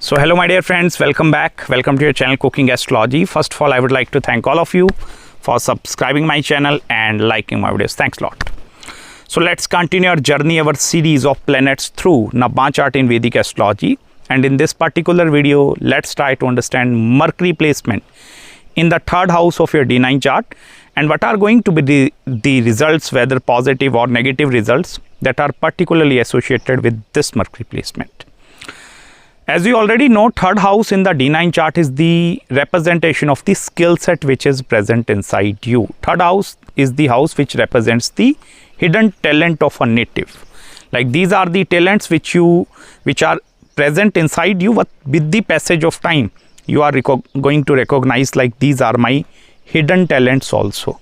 So hello my dear friends, welcome back. Welcome to your channel Cooking Astrology. First of all, I would like to thank all of you for subscribing my channel and liking my videos. Thanks a lot. So let's continue our journey, our series of planets through Navamsa Chart in Vedic Astrology. And in this particular video, let's try to understand Mercury placement in the third house of your D-9 chart and what are going to be the results, whether positive or negative results that are particularly associated with this Mercury placement. As you already know, third house in the D-9 chart is the representation of the skill set which is present inside you. Third house is the house which represents the hidden talent of a native. Like these are the talents which are present inside you, but with the passage of time, you are going to recognize like these are my hidden talents also.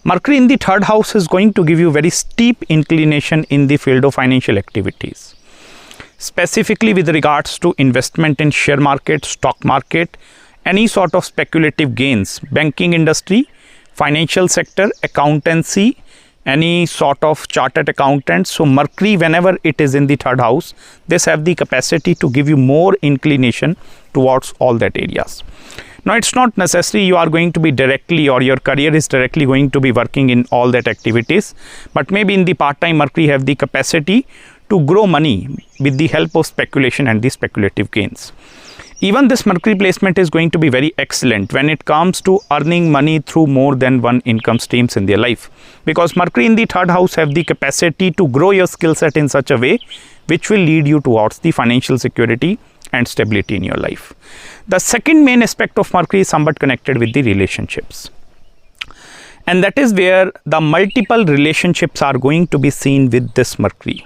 Mercury in the third house is going to give you very steep inclination in the field of financial activities. Specifically with regards to investment in share market, stock market, any sort of speculative gains, banking industry, financial sector, accountancy, any sort of chartered accountants. So Mercury, whenever it is in the third house, this have the capacity to give you more inclination towards all that areas. Now it's not necessary you are going to be directly or your career is directly going to be working in all that activities, but maybe in the part-time Mercury have the capacity to grow money with the help of speculation and the speculative gains. Even this Mercury placement is going to be very excellent when it comes to earning money through more than one income streams in their life, because Mercury in the third house have the capacity to grow your skill set in such a way which will lead you towards the financial security and stability in your life. The second main aspect of Mercury is somewhat connected with the relationships, and that is where the multiple relationships are going to be seen with this Mercury.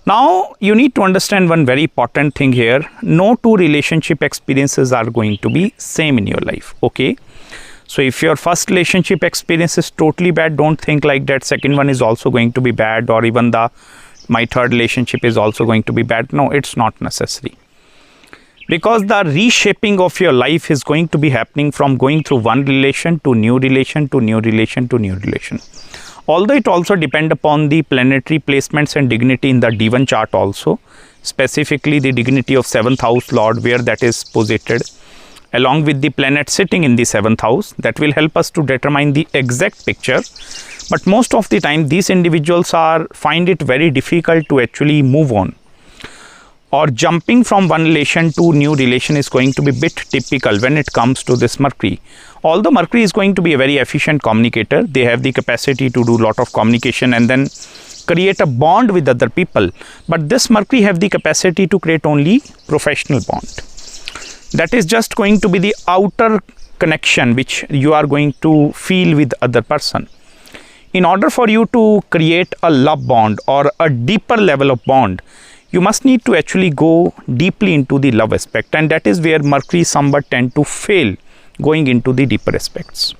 Now you need to understand one very important thing here. No two relationship experiences are going to be same in your life. Okay, so if your first relationship experience is totally bad, don't think like that second one is also going to be bad, or even my third relationship is also going to be bad. No, it's not necessary, because the reshaping of your life is going to be happening from going through one relation to new relation to new relation to new relation. Although it also depends upon the planetary placements and dignity in the D1 chart also, specifically the dignity of 7th house lord, where that is posited, along with the planet sitting in the 7th house, that will help us to determine the exact picture. But most of the time these individuals find it very difficult to actually move on, or jumping from one relation to new relation is going to be bit typical when it comes to this Mercury. Although Mercury is going to be a very efficient communicator, they have the capacity to do lot of communication and then create a bond with other people, but this Mercury have the capacity to create only professional bond. That is just going to be the outer connection which you are going to feel with other person. In order for you to create a love bond or a deeper level of bond, you must need to actually go deeply into the love aspect, and that is where Mercury somewhat tend to fail going into the deeper aspects,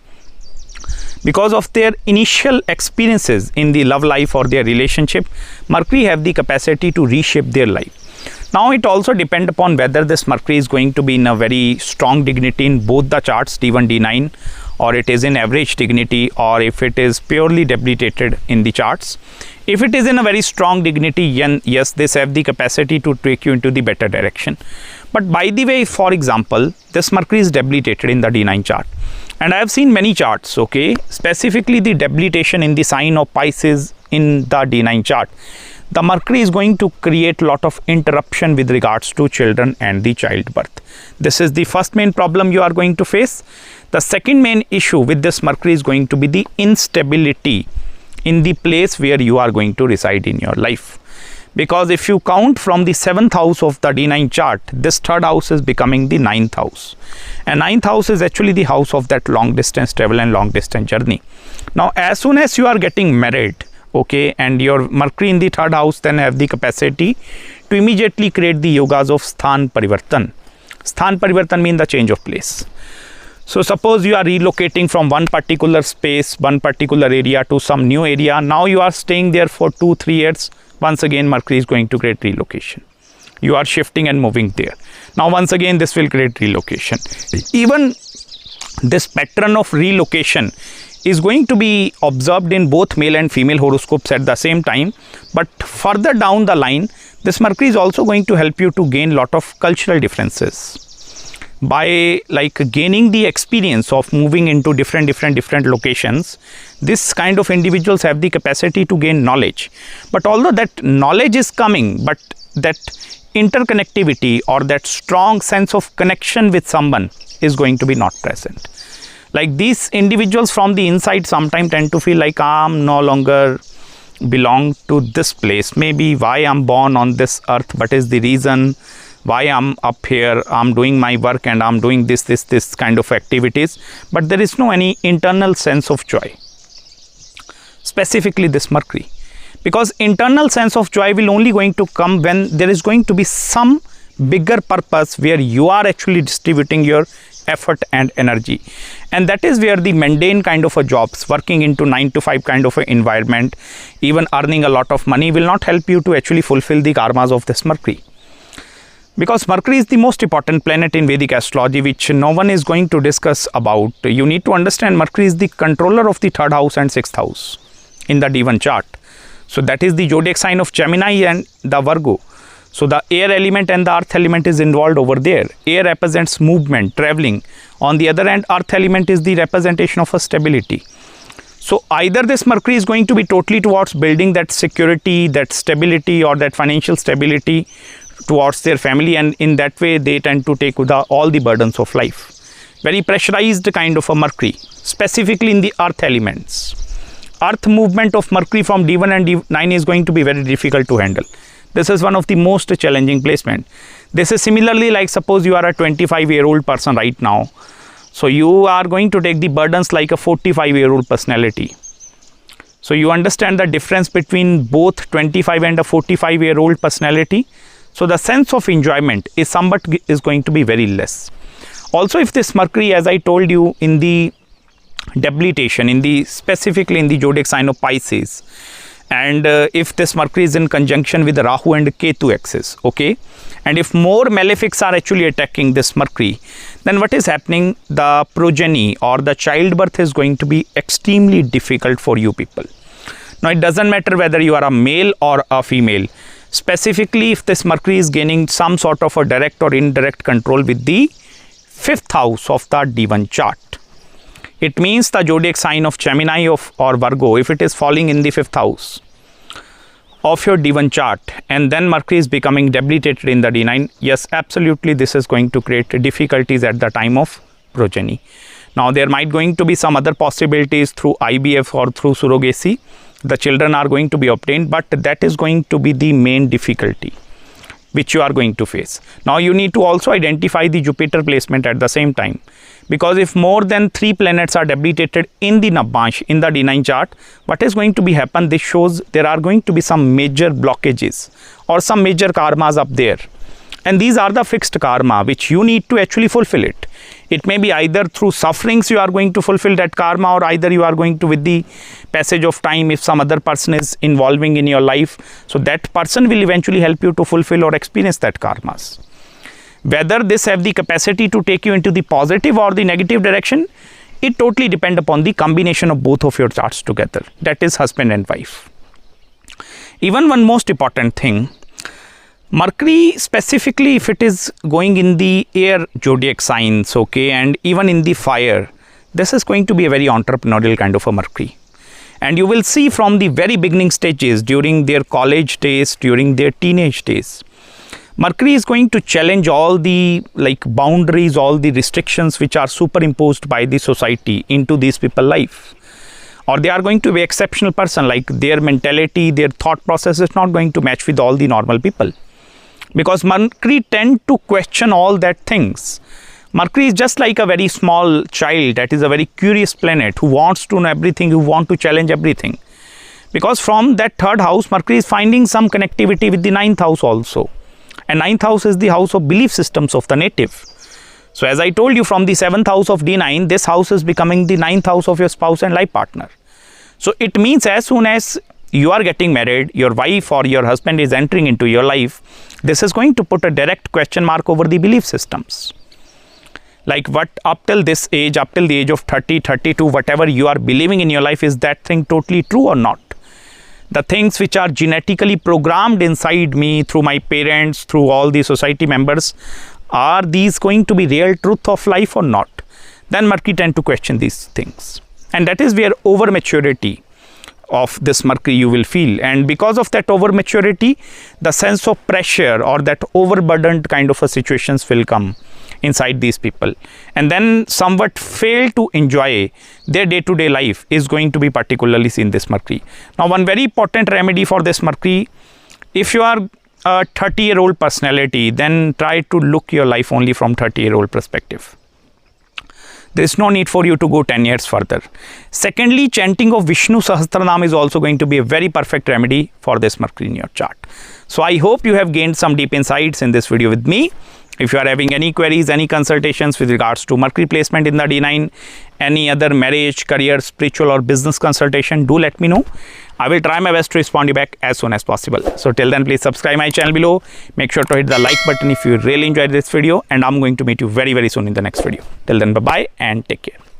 because of their initial experiences in the love life or their relationship. Mercury have the capacity to reshape their life. Now it also depends upon whether this Mercury is going to be in a very strong dignity in both the charts, D1, D9, or it is in average dignity, or if it is purely debilitated in the charts. If it is in a very strong dignity, yes, this have the capacity to take you into the better direction. But by the way, for example, this Mercury is debilitated in the D9 chart, and I have seen many charts, okay, specifically the debilitation in the sign of Pisces in the D9 chart. The Mercury is going to create a lot of interruption with regards to children and the childbirth. This is the first main problem you are going to face. The second main issue with this Mercury is going to be the instability in the place where you are going to reside in your life. Because if you count from the 7th house of the D9 chart, this third house is becoming the 9th house. And 9th house is actually the house of that long distance travel and long distance journey. Now, as soon as you are getting married, okay, and your Mercury in the third house then have the capacity to immediately create the yogas of Sthan Parivartan. Sthan Parivartan means the change of place. So suppose you are relocating from one particular space, one particular area to some new area. Now you are staying there for 2-3 years. Once again, Mercury is going to create relocation. You are shifting and moving there. Now once again, this will create relocation. Even this pattern of relocation is going to be observed in both male and female horoscopes at the same time, but further down the line, this Mercury is also going to help you to gain lot of cultural differences. By like gaining the experience of moving into different locations, this kind of individuals have the capacity to gain knowledge. But although that knowledge is coming, but that interconnectivity or that strong sense of connection with someone is going to be not present. Like these individuals from the inside sometimes tend to feel like I'm no longer belong to this place. Maybe why I'm born on this earth, but is the reason why I'm up here, I'm doing my work and I'm doing this kind of activities, but there is no any internal sense of joy. Specifically this Mercury, because internal sense of joy will only going to come when there is going to be some bigger purpose where you are actually distributing your effort and energy, and that is where the mundane kind of a jobs, working into 9 to 5 kind of an environment, even earning a lot of money will not help you to actually fulfill the karmas of this Mercury. Because Mercury is the most important planet in Vedic astrology, which no one is going to discuss about. You need to understand Mercury is the controller of the 3rd house and 6th house in the D-9 chart. So that is the zodiac sign of Gemini and the Virgo. So the air element and the earth element is involved over there. Air represents movement, traveling. On the other hand, earth element is the representation of a stability. So either this Mercury is going to be totally towards building that security, that stability or that financial stability towards their family, and in that way they tend to take all the burdens of life. Very pressurized kind of a Mercury, specifically in the earth elements. Earth movement of Mercury from D1 and D9 is going to be very difficult to handle. This is one of the most challenging placement. This is similarly like suppose you are a 25-year-old person right now. So you are going to take the burdens like a 45-year-old personality. So you understand the difference between both 25 and a 45-year-old personality. So the sense of enjoyment is somewhat is going to be very less. Also, if this Mercury, as I told you, in the debilitation, specifically in the zodiac sign of Pisces, and if this Mercury is in conjunction with the Rahu and Ketu axis, okay, and if more malefics are actually attacking this Mercury, then what is happening? The progeny or the childbirth is going to be extremely difficult for you people. Now, it doesn't matter whether you are a male or a female. Specifically, if this Mercury is gaining some sort of a direct or indirect control with the 5th house of the D1 chart, it means the zodiac sign of Gemini or Virgo, if it is falling in the 5th house of your D1 chart, and then Mercury is becoming debilitated in the D9, yes, absolutely, this is going to create difficulties at the time of progeny. Now, there might going to be some other possibilities through IVF or through surrogacy. The children are going to be obtained, but that is going to be the main difficulty which you are going to face. Now, you need to also identify the Jupiter placement at the same time, because if more than 3 planets are debilitated in the Navamsha, in the D9 chart, what is going to be happen? This shows there are going to be some major blockages or some major karmas up there, and these are the fixed karma which you need to actually fulfill it. It may be either through sufferings you are going to fulfill that karma, or either you are going to, with the passage of time, if some other person is involving in your life, so that person will eventually help you to fulfill or experience that karmas. Whether this have the capacity to take you into the positive or the negative direction, it totally depends upon the combination of both of your charts together. That is husband and wife. Even one most important thing, Mercury specifically, if it is going in the air zodiac signs, okay, and even in the fire, this is going to be a very entrepreneurial kind of a Mercury. And you will see from the very beginning stages, during their college days, during their teenage days, Mercury is going to challenge all the boundaries, all the restrictions which are superimposed by the society into these people's life. Or they are going to be exceptional person, like their mentality, their thought process is not going to match with all the normal people. Because Mercury tend to question all that things. Mercury is just like a very small child, that is a very curious planet who wants to know everything, who want to challenge everything. Because from that 3rd house, Mercury is finding some connectivity with the 9th house also. And 9th house is the house of belief systems of the native. So as I told you, from the 7th house of D9, this house is becoming the 9th house of your spouse and life partner. So it means as soon as you are getting married, your wife or your husband is entering into your life, this is going to put a direct question mark over the belief systems. Like what up till this age, up till the age of 30, 32, whatever you are believing in your life, is that thing totally true or not? The things which are genetically programmed inside me through my parents, through all the society members, are these going to be real truth of life or not? Then Mercury tend to question these things. And that is where over maturity of this Mercury you will feel. And because of that over maturity, the sense of pressure or that overburdened kind of a situations will come inside these people, and then somewhat fail to enjoy their day-to-day life is going to be particularly seen this Mercury. Now, one very important remedy for this Mercury, if you are a 30-year-old personality, then try to look your life only from 30-year-old perspective. There is no need for you to go 10 years further. Secondly, chanting of Vishnu Sahasranam is also going to be a very perfect remedy for this Mercury in your chart. So I hope you have gained some deep insights in this video with me. If you are having any queries, any consultations with regards to Mercury placement in the D9, any other marriage, career, spiritual or business consultation, do let me know. I will try my best to respond you back as soon as possible. So till then, please subscribe my channel below. Make sure to hit the like button if you really enjoyed this video, and I'm going to meet you very, very soon in the next video. Till then, bye-bye and take care.